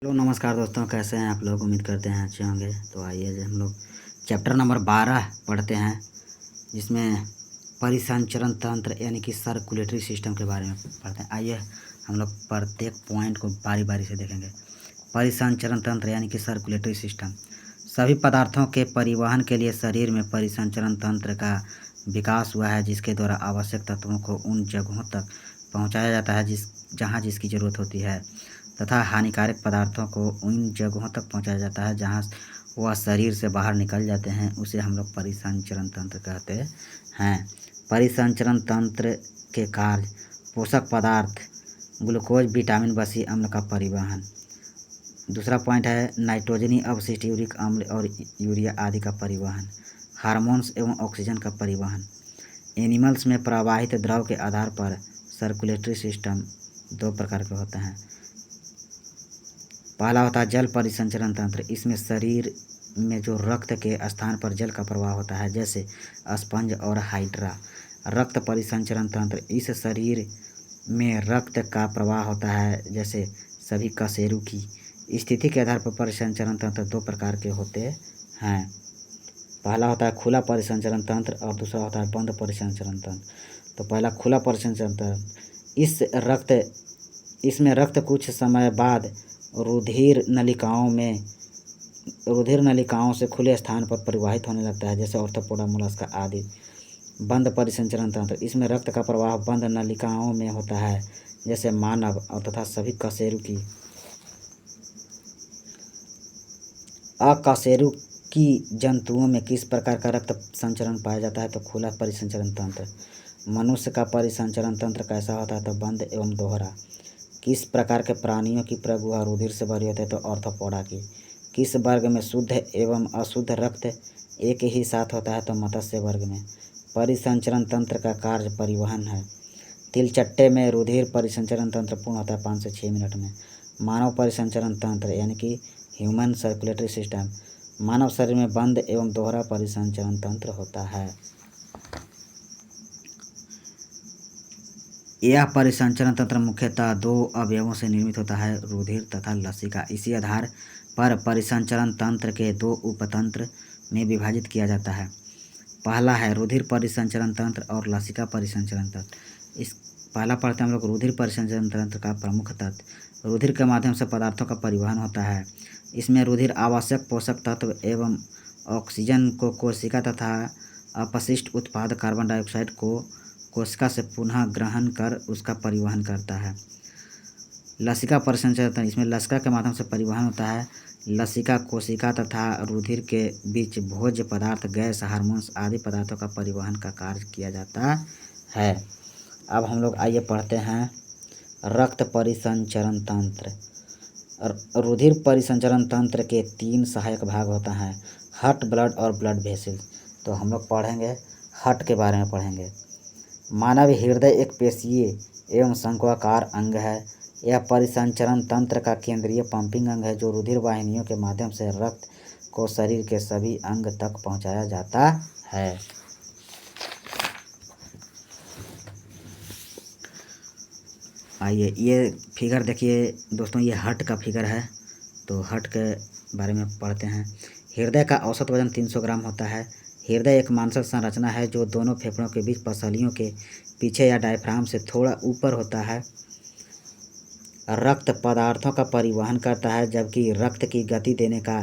Hello नमस्कार दोस्तों, कैसे हैं आप लोग। उम्मीद करते हैं अच्छे होंगे। तो आइए जो हम लोग चैप्टर नंबर 12 पढ़ते हैं, जिसमें परिसंचरण तंत्र यानी कि सर्कुलेटरी सिस्टम के बारे में पढ़ते हैं। आइए हम लोग प्रत्येक पॉइंट को बारी बारी से देखेंगे। परिसंचरण तंत्र यानी कि सर्कुलेटरी सिस्टम सभी पदार्थों के परिवहन के लिए शरीर में परिसंचरण तंत्र का विकास हुआ है, जिसके द्वारा आवश्यक तत्वों को उन जगहों तक पहुँचाया जाता है जहाँ जिसकी ज़रूरत होती है, तथा हानिकारक पदार्थों को उन जगहों तक पहुंचाया जाता है जहां वह शरीर से बाहर निकल जाते हैं। उसे हम लोग परिसंचरण तंत्र कहते हैं। परिसंचरण तंत्र के कार्य: पोषक पदार्थ, ग्लूकोज, विटामिन B अम्ल का परिवहन। दूसरा पॉइंट है नाइट्रोजनी अवशिष्ट, यूरिक अम्ल और यूरिया आदि का परिवहन। हार्मोन्स एवं ऑक्सीजन का परिवहन। एनिमल्स में प्रवाहित द्रव के आधार पर सर्कुलेटरी सिस्टम दो प्रकार के होते हैं। पहला होता है जल परिसंचरण तंत्र। इसमें शरीर में जो रक्त के स्थान पर जल का प्रवाह होता है, जैसे स्पंज और हाइड्रा। रक्त परिसंचरण तंत्र: इस शरीर में रक्त का प्रवाह होता है, जैसे सभी कशेरू की। स्थिति के आधार पर परिसंचरण तंत्र दो प्रकार के होते हैं। पहला होता है खुला परिसंचरण तंत्र और दूसरा होता है बंद परिसंचरण तंत्र। तो पहला खुला परिसंचरण तंत्र, इसमें रक्त कुछ समय बाद रुधिर नलिकाओं से खुले स्थान पर परिवाहित होने लगता है, जैसे ऑर्थोपोडा, मोलस्का आदि। बंद परिसंचरण तंत्र: इसमें रक्त का प्रवाह बंद नलिकाओं में होता है, जैसे मानव और तथा सभी कशेरुकी। अकशेरुकी जंतुओं में किस प्रकार का रक्त संचरण पाया जाता है? तो खुला परिसंचरण तंत्र। मनुष्य का परिसंचरण तंत्र कैसा होता है? तो बंद एवं दोहरा। किस प्रकार के प्राणियों की प्रगुहा रुधिर से भरी होती है? तो ऑर्थोपोडा की। किस वर्ग में शुद्ध एवं अशुद्ध रक्त एक ही साथ होता है? तो मत्स्य वर्ग में। परिसंचरण तंत्र का कार्य परिवहन है। तिलचट्टे में रुधिर परिसंचरण तंत्र पूर्ण होता है 5 से 6 मिनट में। मानव परिसंचरण तंत्र यानी कि ह्यूमन सर्कुलेटरी सिस्टम: मानव शरीर में बंद एवं दोहरा परिसंचरण तंत्र होता है। यह परिसंचरण तंत्र मुख्यतः दो अवयवों से निर्मित होता है, रुधिर तथा लसिका। इसी आधार पर परिसंचरण तंत्र के दो उपतंत्र में विभाजित किया जाता है। पहला है रुधिर परिसंचरण तंत्र और लसिका परिसंचरण तंत्र। इस पहला पढ़ते हैं हम लोग रुधिर परिसंचरण तंत्र का प्रमुख तत्व। रुधिर के माध्यम से पदार्थों का परिवहन होता है। इसमें रुधिर आवश्यक पोषक तत्व एवं ऑक्सीजन को कोशिका तथा अपशिष्ट उत्पाद कार्बन डाइऑक्साइड को कोशिका से पुनः ग्रहण कर उसका परिवहन करता है। लसिका परिसंचरण तंत्र: इसमें लसिका के माध्यम से परिवहन होता है। लसिका कोशिका तथा रुधिर के बीच भोज्य पदार्थ, गैस, हार्मोन्स आदि पदार्थों का परिवहन का कार्य किया जाता है। अब हम लोग आइए पढ़ते हैं रक्त परिसंचरण तंत्र। रुधिर परिसंचरण तंत्र के 3 सहायक भाग होता है, हार्ट, ब्लड और ब्लड वेसल्स। तो हम लोग पढ़ेंगे हार्ट के बारे में पढ़ेंगे। मानव हृदय एक पेशीय एवं शंक्वाकार अंग है। यह परिसंचरण तंत्र का केंद्रीय पंपिंग अंग है, जो रुधिर वाहिनियों के माध्यम से रक्त को शरीर के सभी अंग तक पहुंचाया जाता है। आइए ये फिगर देखिए दोस्तों, ये हार्ट का फिगर है। तो हार्ट के बारे में पढ़ते हैं। हृदय का औसत वजन 300 ग्राम होता है। हृदय एक मांसल संरचना है जो दोनों फेफड़ों के बीच पसलियों के पीछे या डायफ्राम से थोड़ा ऊपर होता है। रक्त पदार्थों का परिवहन करता है, जबकि रक्त की गति देने का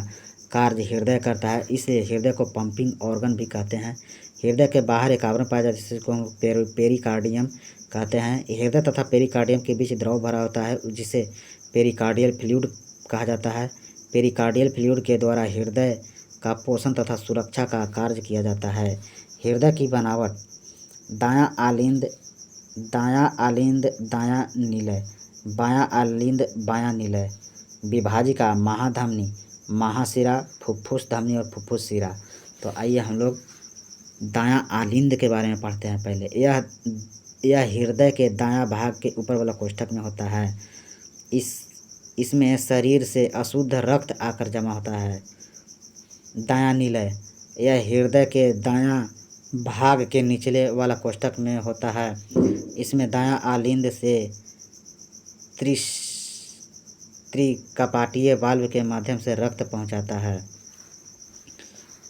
कार्य हृदय करता है। इसे हृदय को पंपिंग ऑर्गन भी कहते हैं। हृदय के बाहर एक आवरण पाया जाता है, जिसको हम पेरिकार्डियम कहते हैं। हृदय तथा पेरिकार्डियम के बीच द्रव भरा होता है, जिसे पेरिकार्डियल फ्लूइड कहा जाता है। पेरिकार्डियल फ्लूइड के द्वारा हृदय का पोषण तथा सुरक्षा का कार्य किया जाता है। हृदय की बनावट: दायां आलिंद दायां निलय, बायां आलिंद बायां निलय। विभाजिका: महाधमनी, महाशिरा, फुफ्फुस धमनी और फुफ्फुस शिरा। तो आइए हम लोग दायां आलिंद के बारे में पढ़ते हैं। पहले यह हृदय के दायां भाग के ऊपर वाला कोष्ठक में होता है। इसमें शरीर से अशुद्ध रक्त आकर जमा होता है। दायां निलय: यह हृदय के दायां भाग के निचले वाला कोष्ठक में होता है। इसमें दायां आलिंद से त्रिकपाटीय वाल्व के माध्यम से रक्त पहुंचाता है।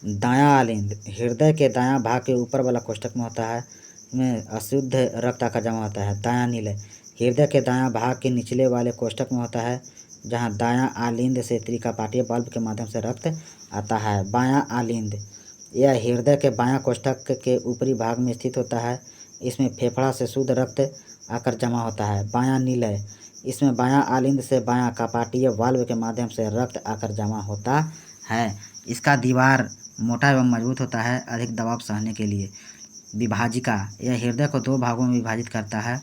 दायां आलिंद हृदय के दायां भाग के ऊपर वाला कोष्ठक में होता है, इसमें अशुद्ध रक्त आकर जमा होता है। दायां निलय हृदय के दायां भाग के निचले वाले कोष्ठक में होता है, जहां दायां आलिंद से त्रिकपाटीय वाल्व के माध्यम से रक्त आता है। बायां आलिंद यह हृदय के बायां कोष्ठक के ऊपरी भाग में स्थित होता है, इसमें फेफड़ा से शुद्ध रक्त आकर जमा होता है। बायां निलय इसमें बायां आलिंद से बायां कपाटीय वाल्व के माध्यम से रक्त आकर जमा होता है। इसका दीवार मोटा एवं मजबूत होता है, अधिक दबाव सहने के लिए। विभाजिका यह हृदय को दो भागों में विभाजित करता है,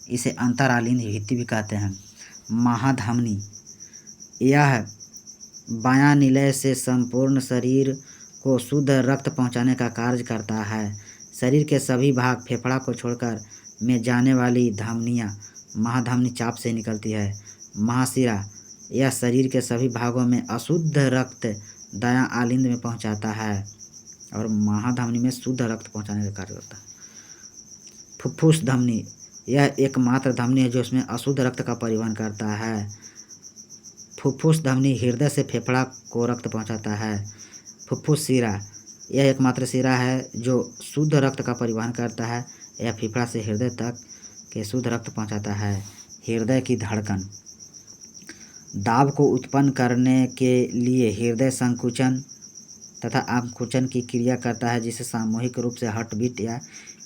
इसे अंतर आलिंद भित्ति भी कहते हैं। महाधमनी यह बायां निलय से संपूर्ण शरीर को शुद्ध रक्त पहुंचाने का कार्य करता है। शरीर के सभी भाग फेफड़ा को छोड़कर में जाने वाली धमनियां महाधमनी चाप से निकलती है। महाशिरा यह शरीर के सभी भागों में अशुद्ध रक्त दायां आलिंद में पहुंचाता है और महाधमनी में शुद्ध रक्त पहुंचाने का कार्य करता है। फुफ्फुस धमनी यह एकमात्र धमनी है जो इसमें अशुद्ध रक्त का परिवहन करता है। फुफ्फुस धमनी हृदय से फेफड़ा को रक्त पहुंचाता है। फुफ्फुस शिरा यह एकमात्र शिरा है जो शुद्ध रक्त का परिवहन करता है, यह फेफड़ा से हृदय तक के शुद्ध रक्त पहुंचाता है। हृदय की धड़कन दाब को उत्पन्न करने के लिए हृदय संकुचन तथा आकुंचन की क्रिया करता है, जिसे सामूहिक रूप से हार्ट बीट या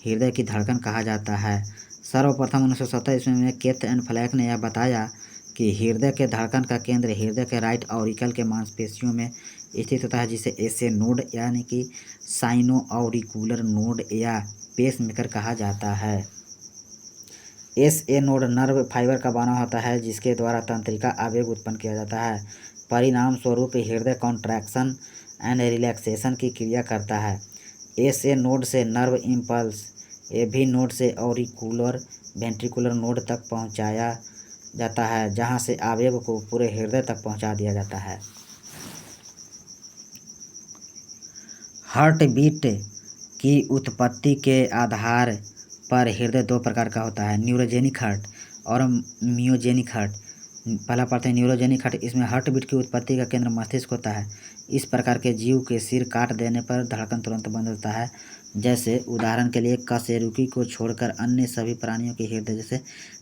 हृदय की धड़कन कहा जाता है। सर्वप्रथम 1970 ईस्वी में केथ एंड फ्लैक ने यह बताया कि हृदय के धड़कन का केंद्र हृदय के राइट ऑरिकल के मांसपेशियों में स्थित होता है, जिसे एसए नोड यानी कि साइनो ऑरिकुलर नोड या पेसमेकर कहा जाता है। एसए नोड नर्व फाइबर का बना होता है, जिसके द्वारा तंत्रिका आवेग उत्पन्न किया जाता है। परिणाम स्वरूप हृदय कॉन्ट्रैक्शन एंड रिलैक्सेशन की क्रिया करता है। एसए नोड से नर्व इम्पल्स एभी नोड से ऑरिकुलर वेंट्रिकुलर नोड तक पहुंचाया जाता है, जहां से आवेग को पूरे हृदय तक पहुंचा दिया जाता है। हार्ट बीट की उत्पत्ति के आधार पर हृदय दो प्रकार का होता है, न्यूरोजेनिक हार्ट और मियोजेनिक हार्ट। पहला पढ़ते हैं न्यूरोजेनिक हार्ट। इसमें हार्ट बीट की उत्पत्ति का केंद्र मस्तिष्क होता है। इस प्रकार के जीव के सिर काट देने पर धड़कन तुरंत बंद होता है, जैसे उदाहरण के लिए कशेरुकी को छोड़कर अन्य सभी प्राणियों के हृदय, जैसे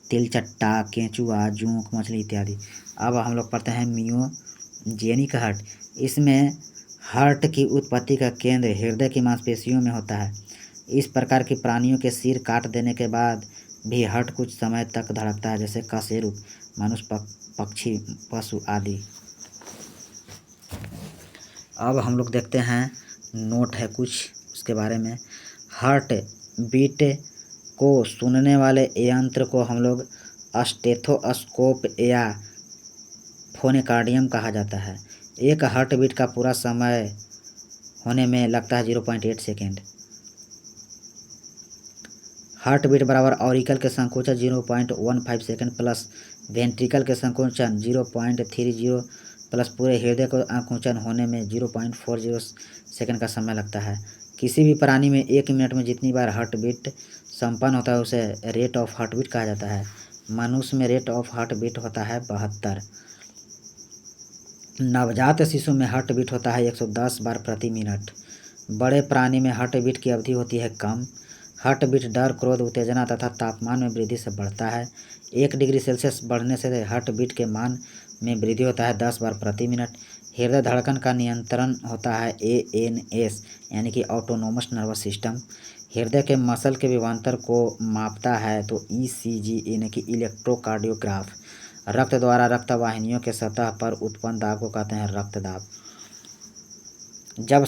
तिलचट्टा, केंचुआ, जोंक, मछली इत्यादि। अब हम लोग पढ़ते हैं मियोजेनिक हार्ट। इसमें हार्ट की उत्पत्ति का केंद्र हृदय की मांसपेशियों में होता है। इस प्रकार के प्राणियों के सिर काट देने के बाद भी हार्ट कुछ समय तक धड़कता है, जैसे कशेरुक, मनुष्य, पक्षी, पशु आदि। अब हम लोग देखते हैं, नोट है कुछ उसके बारे में। हार्ट बीट को सुनने वाले यंत्र को हम लोग स्टेथोस्कोप या फोनोकार्डियम कहा जाता है। एक हार्ट बीट का पूरा समय होने में लगता है 0.8 सेकेंड। हार्ट बीट बराबर ऑरिकल के संकोचन 0.15 सेकेंड प्लस वेंट्रिकल के संकोचन 0.30 प्लस पूरे हृदय को आकुंचन होने में 0.40 सेकेंड का समय लगता है। किसी भी प्राणी में 1 मिनट में जितनी बार हार्ट बीट संपन्न होता है उसे रेट ऑफ हार्ट बीट कहा जाता है। मनुष्य में रेट ऑफ हार्ट बीट होता है 72। नवजात शिशु में हार्ट बीट होता है 110 बार प्रति मिनट। बड़े प्राणी में हार्ट बीट की अवधि होती है कम। हार्ट बीट डर, क्रोध, उत्तेजना तथा तापमान में वृद्धि से बढ़ता है। 1 डिग्री सेल्सियस बढ़ने से हार्ट बीट के मान में वृद्धि होता है 10 बार प्रति मिनट। हृदय धड़कन का नियंत्रण होता है एएनएस यानी कि ऑटोनोमस नर्वस सिस्टम। हृदय के मसल के विभवांतर को मापता है तो ईसीजी यानी कि इलेक्ट्रोकार्डियोग्राफ। रक्त द्वारा रक्त वाहिनियों के सतह पर उत्पन्न दाब को कहते हैं रक्तदाब। जब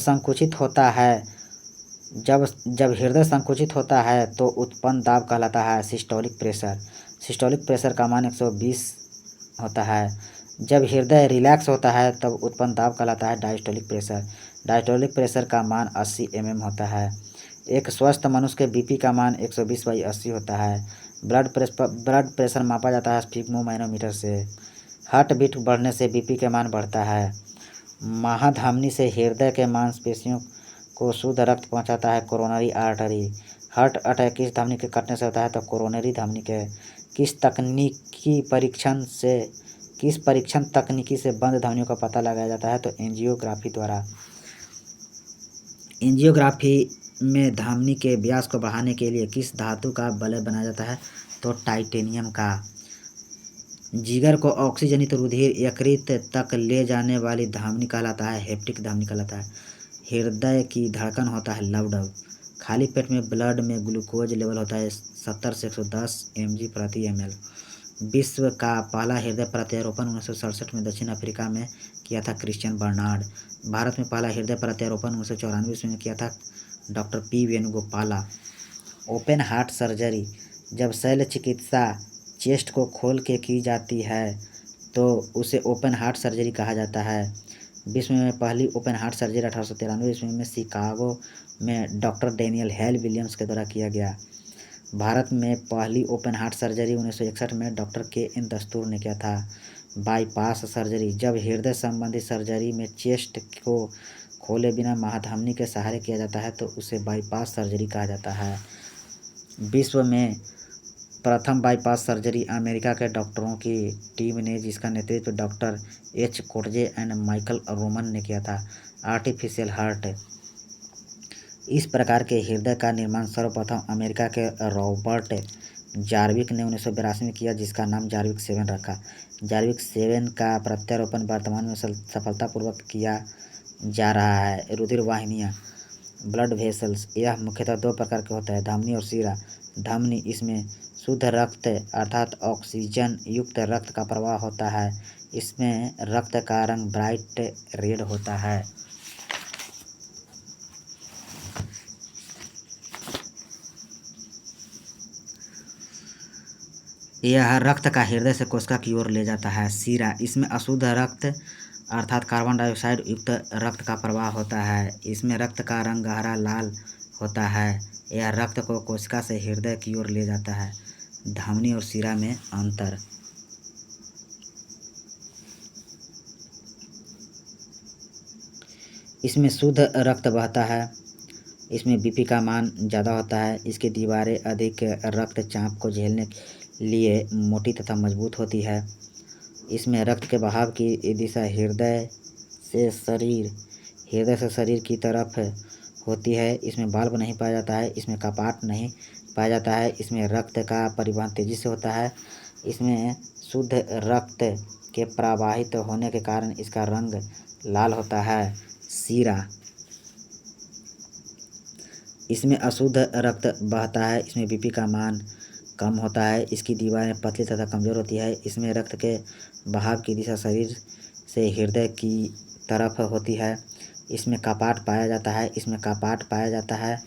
हृदय संकुचित होता है तो उत्पन्न दाब कहलाता है सिस्टोलिक प्रेशर। सिस्टोलिक प्रेशर का मान 120 होता है। जब हृदय रिलैक्स होता है तब उत्पन्न दाब कहलाता है डायस्टोलिक प्रेशर। डायस्टोलिक प्रेशर का मान 80 mm होता है। एक स्वस्थ मनुष्य के बीपी का मान 120/80 होता है। ब्लड प्रेशर मापा जाता है स्फिग्मोमैनोमीटर से। हार्ट बीट बढ़ने से बीपी के मान बढ़ता है। महाधमनी से हृदय के मांसपेशियों को शुद्ध रक्त पहुंचाता है कोरोनरी आर्टरी। हार्ट अटैक किस धमनी के कटने से होता है तो कोरोनरी धमनी के। किस तकनीकी परीक्षण से किस परीक्षण तकनीकी से बंद धमनियों का पता लगाया जाता है? तो एंजियोग्राफी द्वारा। एंजियोग्राफी में धमनी के व्यास को बढ़ाने के लिए किस धातु का बल्ब बनाया जाता है? तो टाइटेनियम का। जिगर को ऑक्सीजनित रुधिर यकृत तक ले जाने वाली धमनी कहलाता है हेपेटिक धमनी कहलाता है। हृदय की धड़कन होता है लव डब। खाली पेट में ब्लड में ग्लूकोज लेवल होता है 70 से 110 mg प्रति ml। विश्व का पहला हृदय प्रत्यारोपण 1967 में दक्षिण अफ्रीका में किया था क्रिश्चियन बर्नार्ड। भारत में पहला हृदय प्रत्यारोपण 1994 में किया था doctor P Venugopal. Open heart surgery जब शल्य चिकित्सा चेस्ट को खोल के की जाती है तो उसे ओपन हार्ट सर्जरी कहा जाता है। विश्व में पहली ओपन हार्ट सर्जरी 1893 ईस्वी में शिकागो में डॉक्टर डैनियल हेल विलियम्स के द्वारा किया गया। भारत में पहली ओपन हार्ट सर्जरी 1961 में डॉक्टर के.एन. दस्तूर ने किया था। बाईपास सर्जरी जब हृदय संबंधी सर्जरी में चेस्ट को खोले बिना महाधमनी के सहारे किया जाता है तो उसे बाईपास सर्जरी कहा जाता है। विश्व में प्रथम बाईपास सर्जरी अमेरिका के डॉक्टरों की टीम ने जिसका नेतृत्व doctor H कोटजे and Michael Roman ने किया था। आर्टिफिशियल हार्ट इस प्रकार के हृदय का निर्माण सर्वप्रथम अमेरिका के रॉबर्ट जार्विक ने 1982 में किया जिसका नाम जार्विक 7 रखा। जार्विक 7 का प्रत्यारोपण वर्तमान में सफलतापूर्वक किया जा रहा है। रुधिर वाहिनियाँ ब्लड वेसल्स यह मुख्यतः दो प्रकार के होते हैं धमनी और शिरा। धमनी इसमें शुद्ध रक्त अर्थात ऑक्सीजन युक्त रक्त का प्रवाह होता है। इसमें रक्त का रंग ब्राइट रेड होता है। यह रक्त का हृदय से कोशिका की ओर ले जाता है। शिरा इसमें अशुद्ध रक्त अर्थात कार्बन डाइऑक्साइड युक्त रक्त का प्रवाह होता है। इसमें रक्त का रंग गहरा लाल होता है। यह रक्त को कोशिका से हृदय की ओर ले जाता है। धमनी और शिरा में अंतर। इसमें शुद्ध रक्त बहता है। इसमें बीपी का मान ज़्यादा होता है। इसकी दीवारें अधिक रक्तचाप को झेलने के लिए मोटी तथा मजबूत होती है। इसमें रक्त के बहाव की दिशा हृदय से शरीर की तरफ होती है। इसमें वाल्व नहीं पाया जाता है। इसमें कपाट नहीं पाया जाता है। इसमें रक्त का परिवहन तेजी से होता है। इसमें शुद्ध रक्त के प्रवाहित होने के कारण इसका रंग लाल होता है। शिरा इसमें अशुद्ध रक्त बहता है। इसमें बीपी का मान कम होता है। इसकी दीवारें पतली तथा कमज़ोर होती है। इसमें रक्त के बहाव की दिशा शरीर से हृदय की तरफ होती है। इसमें कपाट पाया जाता है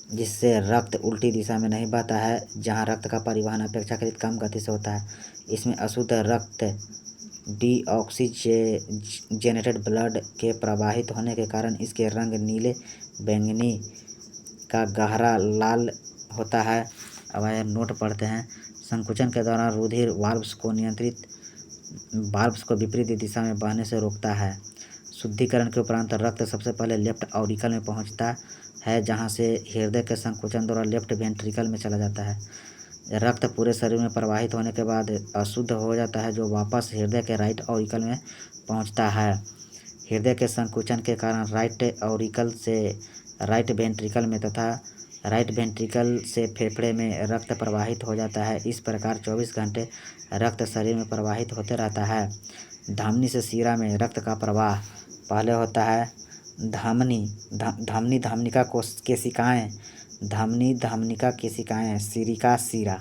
जिससे रक्त उल्टी दिशा में नहीं बहता है जहां रक्त का परिवहन अपेक्षाकृत कम गति से होता है। इसमें अशुद्ध रक्त डीऑक्सीजेनेटेड ब्लड के प्रवाहित होने के कारण इसके रंग नीले बैंगनी का गहरा लाल होता है। अब आइए नोट पढ़ते हैं। संकुचन के दौरान रुधिर वाल्व्स को विपरीत दिशा में बहने से रोकता है। शुद्धिकरण के उपरांत रक्त सबसे पहले लेफ्ट ऑरिकल में पहुंचता है जहां से हृदय के संकुचन द्वारा लेफ्ट वेंट्रिकल में चला जाता है। रक्त पूरे शरीर में प्रवाहित होने के बाद अशुद्ध हो जाता है जो वापस हृदय के राइट ऑरिकल में पहुंचता है। हृदय के संकुचन के कारण राइट ऑरिकल से राइट वेंट्रिकल में तथा राइट वेंट्रिकल से फेफड़े में रक्त प्रवाहित हो जाता है। इस प्रकार 24 घंटे रक्त शरीर में प्रवाहित होते रहता है। धमनी से शिरा में रक्त का प्रवाह पहले होता है। धमनिका केशिकाएं सिरिका शिरा।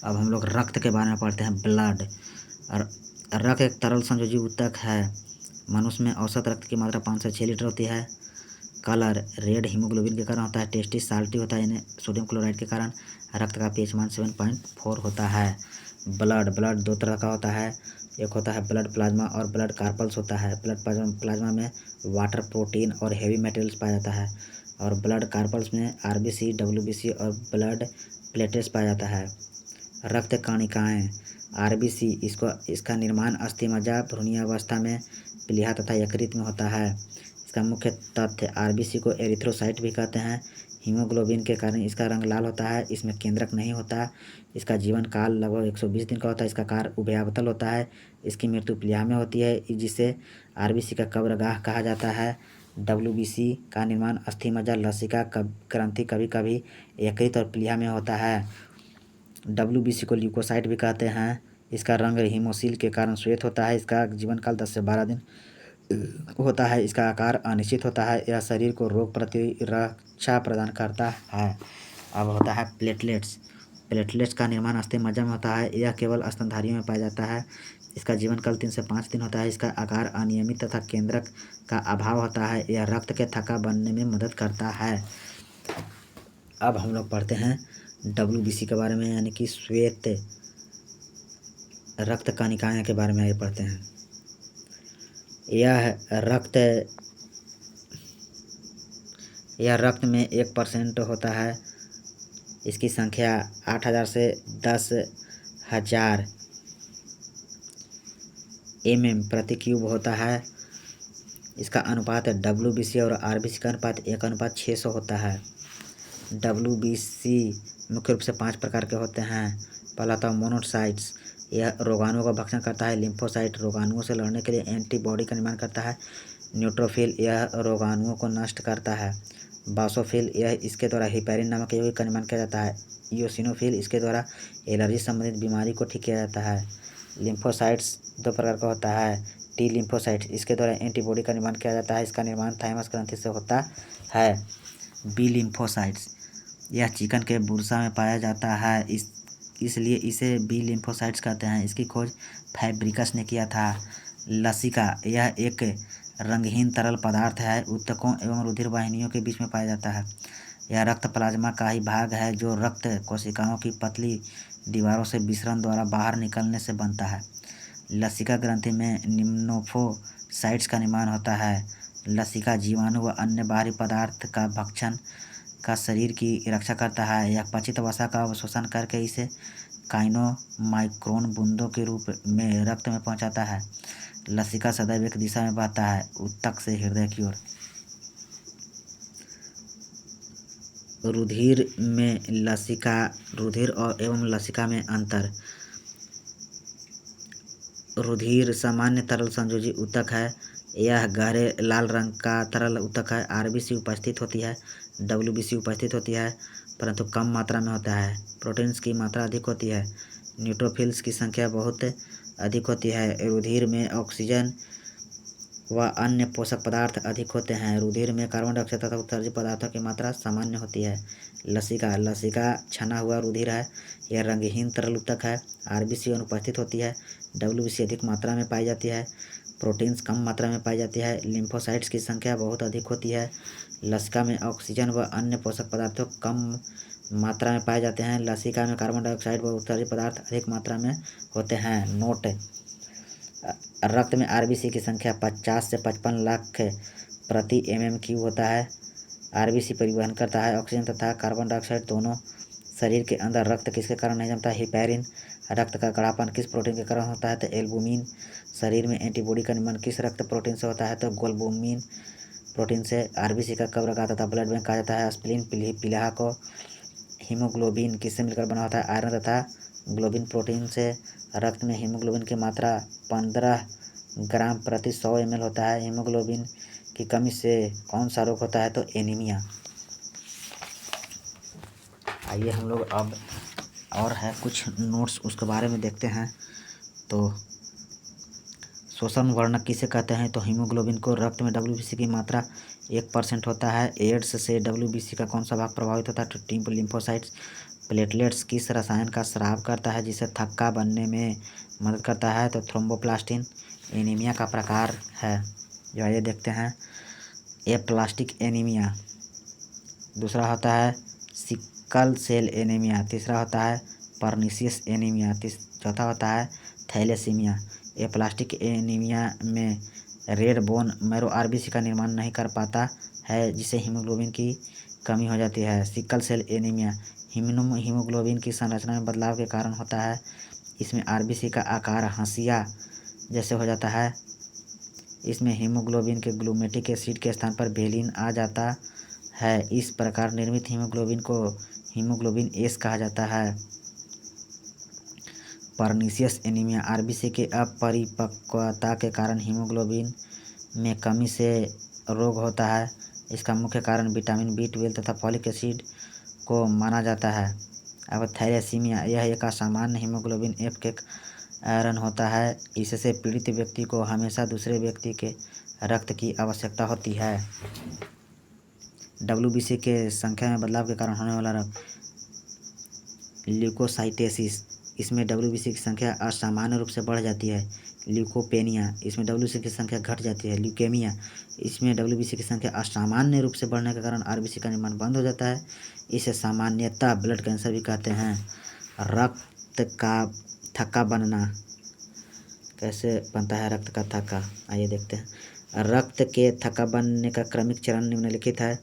अब हम लोग रक्त के बारे में पढ़ते हैं। ब्लड रक्त एक तरल संयोजी ऊतक है। मनुष्य में औसत रक्त की मात्रा 5 से 6 लीटर होती है। कलर रेड हीमोग्लोबिन के कारण होता है। टेस्टिस साल्टी होता है। इन्हें सोडियम क्लोराइड के कारण रक्त का पीएच मान 7.4 होता है। ब्लड दो तरह का होता है। एक होता है ब्लड प्लाज्मा और ब्लड कार्पल्स होता है। ब्लड प्लाज्मा में वाटर प्रोटीन और हेवी मेटेरियल्स पाया जाता है और ब्लड कार्पल्स में आरबीसी डब्ल्यूबीसी और ब्लड प्लेटलेट्स पाया जाता है। रक्त कणिकाएं आरबीसी इसका निर्माण अस्थिमज्जा भ्रूणीयावस्था में प्लीहा तथा यकृत में होता है। इसका मुख्य तथ्य आरबीसी को एरिथ्रोसाइट भी कहते हैं। हीमोग्लोबिन के कारण इसका रंग लाल होता है। इसमें केंद्रक नहीं होता। इसका जीवन काल लगभग 120 दिन का होता है। इसका आकार उभयावतल होता है। इसकी मृत्यु प्लीहा में होती है, जिसे आरबीसी का कब्रगाह कहा जाता है। डब्ल्यूबीसी का निर्माण अस्थि मज्जा लसिका ग्रंथि कभी कभी यकृत और प्लीहा में होता है। डब्ल्यूबीसी को ल्यूकोसाइट भी कहते हैं। इसका रंग हीमोसिल के कारण श्वेत होता है। इसका जीवन काल 10 से 12 दिन होता है। इसका आकार अनिश्चित होता है। यह शरीर को रोग प्रतिरक्षा प्रदान करता है। अब होता है प्लेटलेट्स। प्लेटलेट्स का निर्माण अस्थि मज्जा में होता है। यह केवल स्तनधारियों में पाया जाता है। इसका जीवन काल 3 से 5 दिन होता है। इसका आकार अनियमित तथा केंद्रक का अभाव होता है। यह रक्त के थक्का बनने में मदद करता है। अब हम लोग पढ़ते हैं डब्ल्यूबीसी के बारे में, यानी कि श्वेत रक्त कणिकाएं के बारे में आगे पढ़ते हैं। यह रक्त में 1% होता है। इसकी संख्या 8000 से 10,000 mm प्रति क्यूब होता है। इसका अनुपात डब्ल्यूबीसी और आरबीसी का अनुपात 1:600 होता है। डब्ल्यूबीसी मुख्य रूप से 5 प्रकार के होते हैं। पहला था मोनोसाइट्स, यह रोगाणुओं का भक्षण करता है। लिम्फोसाइट रोगाणुओं से लड़ने के लिए एंटीबॉडी का निर्माण करता है। न्यूट्रोफिल यह रोगाणुओं को नष्ट करता है। बासोफिल यह इसके द्वारा हिपैरिन नामक यौगिक का निर्माण किया जाता है। इयोसिनोफिल इसके द्वारा एलर्जी संबंधित बीमारी को ठीक किया जाता है। लिम्फोसाइट्स 2 प्रकार का होता है। टी लिम्फोसाइट्स इसके द्वारा एंटीबॉडी का निर्माण किया जाता है। इसका निर्माण थाइमस ग्रंथि से होता है। बी लिम्फोसाइट्स यह चिकन के बुर्सा में पाया जाता है, इसलिए इसे बी लिम्फोसाइट्स कहते हैं। इसकी खोज फैब्रिकस ने किया था। लसिका यह एक रंगहीन तरल पदार्थ है। ऊतकों एवं रुधिर वाहिनियों के बीच में पाया जाता है। यह रक्त प्लाज्मा का ही भाग है, जो रक्त कोशिकाओं की पतली दीवारों से विसरण द्वारा बाहर निकलने से बनता है। लसिका ग्रंथि में निम्फोसाइट्स का निर्माण होता है। लसिका जीवाणु व अन्य बाहरी पदार्थ का भक्षण का शरीर की रक्षा करता है। यह पचित वसा का अवशोषण करके इसे काइनोमाइक्रोन बूंदों के रूप में रक्त में पहुंचाता है। लसिका सदैव एक दिशा में बहता है, ऊतक से हृदय की ओर। रुधिर एवं लसिका में अंतर। रुधिर सामान्य तरल संयोजी ऊतक है। यह गहरे लाल रंग का तरल ऊतक है। आरबीसी उपस्थित होती है, डब्ल्यूबीसी उपस्थित होती है, परंतु कम मात्रा में होता है। प्रोटीन्स की मात्रा अधिक होती है। न्यूट्रोफिल्स की संख्या बहुत अधिक होती है। रुधिर में ऑक्सीजन व अन्य पोषक पदार्थ अधिक होते हैं। रुधिर में कार्बन डाइऑक्साइड तथा उत्सर्जित पदार्थों की मात्रा सामान्य होती है। लसिका छना हुआ रुधिर है। यह रंगहीन तरल ऊतक है। आरबीसी अनुपस्थित होती है। डब्ल्यूबीसी अधिक मात्रा में पाई जाती है। प्रोटीन्स कम मात्रा में पाई जाती है। लिम्फोसाइट्स की संख्या बहुत अधिक होती है। लसिका में ऑक्सीजन व अन्य पोषक पदार्थों कम मात्रा में पाए जाते हैं। लसिका में कार्बन डाइऑक्साइड व उत्सर्जित पदार्थ अधिक मात्रा में होते हैं। नोट: रक्त में आरबीसी की संख्या 50 से 55 लाख प्रति mm³ होता है। आरबीसी परिवहन करता है ऑक्सीजन तथा कार्बन डाइऑक्साइड दोनों। शरीर के अंदर रक्त किसके कारण नहीं जमता? हिपैरिन। रक्त का गाढ़ापन किस प्रोटीन के कारण होता है? तो एल्बुमिन। शरीर में एंटीबॉडी का निर्माण किस रक्त प्रोटीन से होता है? तो ग्लोबुमिन प्रोटीन से। आरबीसी का कब्रगाह तथा ब्लड बैंक कहा जाता है। स्प्लीन प्लीहा को। हीमोग्लोबिन किससे मिलकर बना होता है? आयरन तथा ग्लोबिन प्रोटीन से। रक्त में हीमोग्लोबिन की मात्रा 15 ग्राम प्रति 100 ml होता है। हीमोग्लोबिन की कमी से कौन सा रोग होता है? तो एनीमिया। आइए हम लोग अब और है कुछ नोट्स उसके बारे में देखते हैं। तो शोषण वर्णक किसे कहते हैं? तो हीमोग्लोबिन को। रक्त में डब्ल्यूबीसी की मात्रा 1% होता है। एड्स से डब्ल्यूबीसी का कौन सा भाग प्रभावित होता है? तो टी लिम्फोसाइट्स। प्लेटलेट्स किस रसायन का स्राव करता है जिसे थक्का बनने में मदद करता है? तो थ्रोम्बोप्लास्टिन। एनीमिया का प्रकार है जो ये देखते हैं। Aplastic anaemia. दूसरा होता है सिकल सेल एनीमिया। तीसरा होता है पर्निशियस एनीमिया। चौथा होता है थैलेसीमिया। एप्लास्टिक एनीमिया में रेड बोन मैरो आरबीसी का निर्माण नहीं कर पाता है, जिससे हीमोग्लोबिन की कमी हो जाती है। सिकल सेल एनीमिया हीमोग्लोबिन की संरचना में बदलाव के कारण होता है। इसमें आरबीसी का आकार हंसिया जैसे हो जाता है। इसमें हीमोग्लोबिन के ग्लूमेटिक एसिड के स्थान पर वेलिन आ जाता है। इस प्रकार निर्मित हीमोग्लोबिन को हीमोग्लोबिन एस कहा जाता है। पर्नीशियस एनीमिया आरबीसी के अपरिपक्वता के कारण हीमोग्लोबिन में कमी से रोग होता है। इसका मुख्य कारण विटामिन B12 तथा फॉलिक एसिड को माना जाता है। अब थैलेसीमिया, यह एक असामान्य हीमोग्लोबिन एफ के कारण होता है। इससे पीड़ित व्यक्ति को हमेशा दूसरे व्यक्ति के रक्त की आवश्यकता होती है। WBC के संख्या में बदलाव के कारण होने वाला रोग ल्यूकोसाइटोसिस, इसमें WBC की संख्या असामान्य रूप से बढ़ जाती है। ल्यूकोपेनिया, इसमें WBC की संख्या घट जाती है। ल्यूकेमिया, इसमें WBC की संख्या असामान्य रूप से बढ़ने के कारण RBC का निर्माण बंद हो जाता है। इसे सामान्यतः ब्लड कैंसर भी कहते हैं। रक्त का थक्का बनना, कैसे बनता है रक्त का थक्का, आइए देखते हैं। रक्त के थक्का बनने का क्रमिक चरण निम्नलिखित है।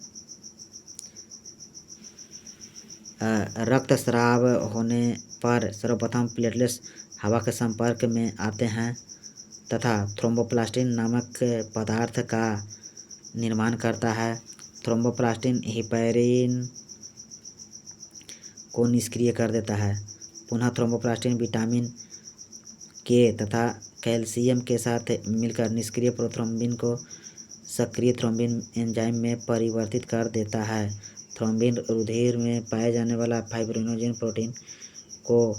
रक्तस्राव होने पर सर्वप्रथम प्लेटलेट्स हवा के संपर्क में आते हैं तथा थ्रोम्बोप्लास्टिन नामक पदार्थ का निर्माण करता है। थ्रोम्बोप्लास्टिन हेपेरिन को निष्क्रिय कर देता है। पुनः थ्रोम्बोप्लास्टिन विटामिन के तथा कैल्शियम के साथ मिलकर निष्क्रिय प्रोथ्रोम्बिन को सक्रिय थ्रोम्बिन एंजाइम में परिवर्तित कर देता है। थ्रोम्बिन रुधिर में पाए जाने वाला फाइब्रिनोजेन प्रोटीन को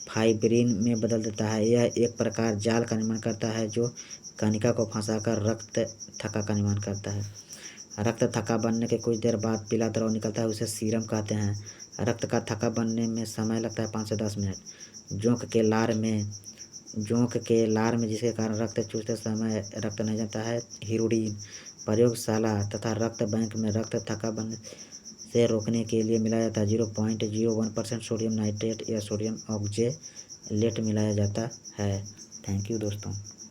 फाइब्रिन में बदल देता है। यह एक प्रकार जाल का निर्माण करता है जो कणिका को फंसाकर रक्त थक्का का निर्माण करता है। रक्त थक्का बनने के कुछ देर बाद पीला द्रव निकलता है, उसे सीरम कहते हैं। रक्त का थक्का बनने में समय लगता है 5 से 10 मिनट। जोंक के लार में जिसके कारण रक्त चूसते समय रक्त नहीं जाता है। हीरोडीन प्रयोगशाला तथा रक्त बैंक में रक्त थक्का बनने से रोकने के लिए मिलाया जाता है। 0.01% सोडियम नाइट्रेट या सोडियम ऑक्जेलेट मिलाया जाता है। थैंक यू दोस्तों।